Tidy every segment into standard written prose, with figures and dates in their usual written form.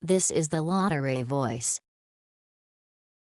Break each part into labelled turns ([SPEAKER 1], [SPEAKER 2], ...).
[SPEAKER 1] This is the lottery voice.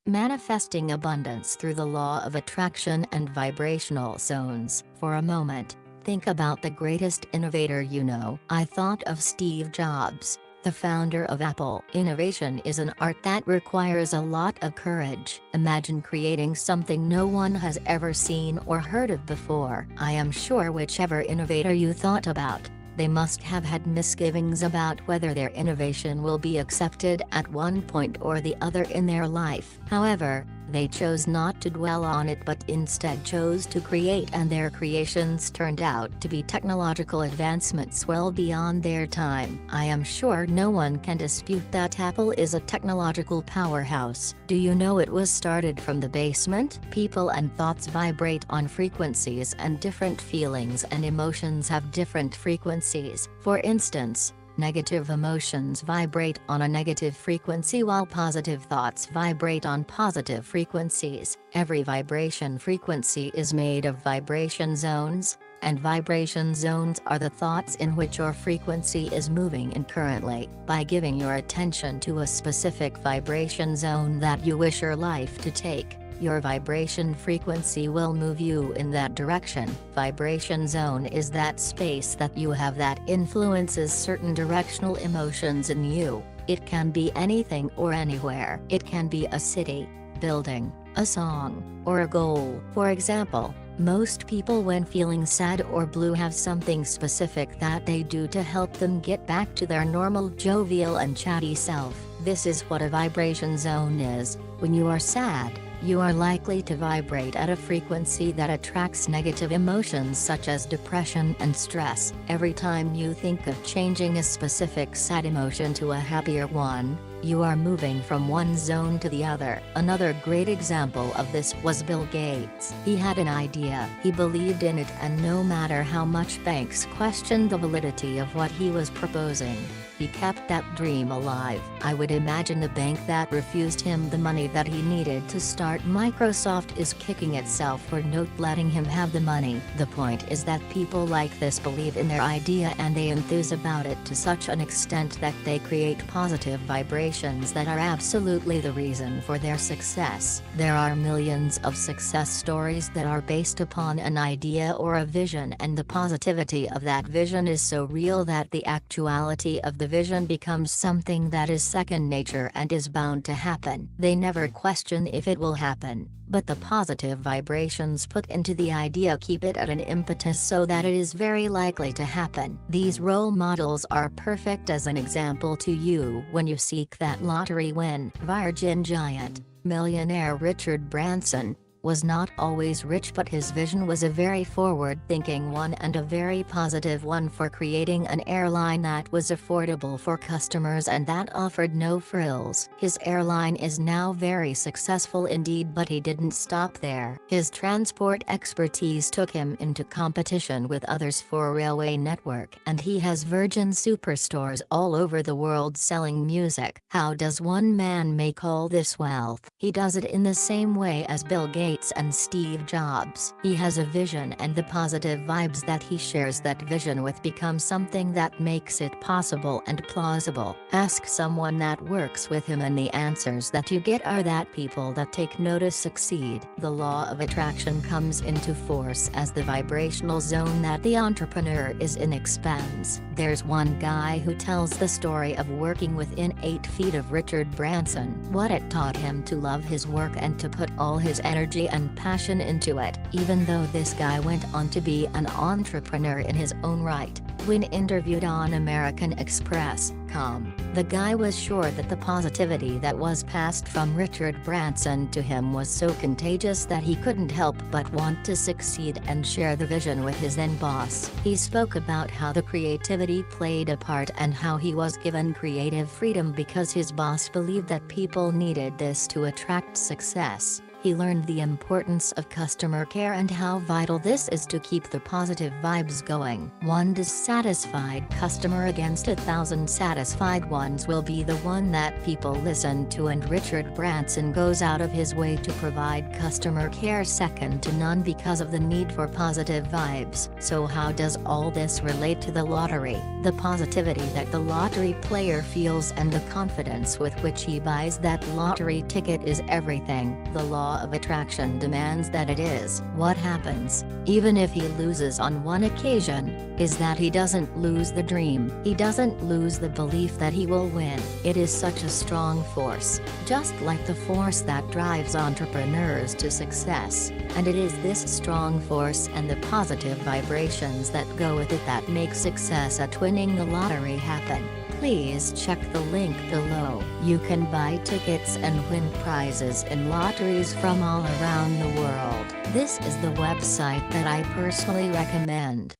[SPEAKER 1] Manifesting abundance through the law of attraction and vibrational zones. For a moment, think about the greatest innovator you know. I thought of Steve Jobs, the founder of Apple. Innovation is an art that requires a lot of courage. Imagine creating something no one has ever seen or heard of before. I am sure whichever innovator you thought about, they must have had misgivings about whether their innovation will be accepted at one point or the other in their life. However, they chose not to dwell on it but instead chose to create, and their creations turned out to be technological advancements well beyond their time. I am sure no one can dispute that Apple is a technological powerhouse. Do you know it was started from the basement? People and thoughts vibrate on frequencies, and different feelings and emotions have different frequencies. For instance, negative emotions vibrate on a negative frequency while positive thoughts vibrate on positive frequencies. Every vibration frequency is made of vibration zones, and vibration zones are the thoughts in which your frequency is moving in currently. By giving your attention to a specific vibration zone that you wish your life to take, your vibration frequency will move you in that direction. Vibration zone is that space that you have that influences certain directional emotions in you. It can be anything or anywhere. It can be a city, building, a song, or a goal. For example, most people when feeling sad or blue have something specific that they do to help them get back to their normal jovial and chatty self. This is what a vibration zone is. When you are sad, you are likely to vibrate at a frequency that attracts negative emotions such as depression and stress. Every time you think of changing a specific sad emotion to a happier one, you are moving from one zone to the other. Another great example of this was Bill Gates. He had an idea, he believed in it, and no matter how much banks questioned the validity of what he was proposing, he kept that dream alive. I would imagine a bank that refused him the money that he needed to start Microsoft is kicking itself for not letting him have the money. The point is that people like this believe in their idea and they enthuse about it to such an extent that they create positive vibrations that are absolutely the reason for their success. There are millions of success stories that are based upon an idea or a vision, and the positivity of that vision is so real that the actuality of the vision becomes something that is second nature and is bound to happen. They never question if it will happen, but the positive vibrations put into the idea keep it at an impetus so that it is very likely to happen. These role models are perfect as an example to you when you seek that lottery win. Virgin giant, millionaire Richard Branson was not always rich, but his vision was a very forward-thinking one and a very positive one for creating an airline that was affordable for customers and that offered no frills. His airline is now very successful indeed, but he didn't stop there. His transport expertise took him into competition with others for a railway network, and he has Virgin superstores all over the world selling music. How does one man make all this wealth? He does it in the same way as Bill Gates and Steve Jobs. He has a vision, and the positive vibes that he shares that vision with become something that makes it possible and plausible. Ask someone that works with him and the answers that you get are that people that take notice succeed. The law of attraction comes into force as the vibrational zone that the entrepreneur is in expands. There's one guy who tells the story of working within 8 feet of Richard Branson. What it taught him to love his work and to put all his energy and passion into it. Even though this guy went on to be an entrepreneur in his own right, when interviewed on American Express.com, the guy was sure that the positivity that was passed from Richard Branson to him was so contagious that he couldn't help but want to succeed and share the vision with his then boss. He spoke about how the creativity played a part and how he was given creative freedom because his boss believed that people needed this to attract success. He learned the importance of customer care and how vital this is to keep the positive vibes going. One dissatisfied customer against 1,000 satisfied ones will be the one that people listen to, and Richard Branson goes out of his way to provide customer care second to none because of the need for positive vibes. So how does all this relate to the lottery? The positivity that the lottery player feels and the confidence with which he buys that lottery ticket is everything. The law of attraction demands that it is. What happens, even if he loses on one occasion, is that he doesn't lose the dream. He doesn't lose the belief that he will win. It is such a strong force, just like the force that drives entrepreneurs to success, and it is this strong force and the positive vibrations that go with it that make success at winning the lottery happen. Please check the link below. You can buy tickets and win prizes in lotteries from all around the world. This is the website that I personally recommend.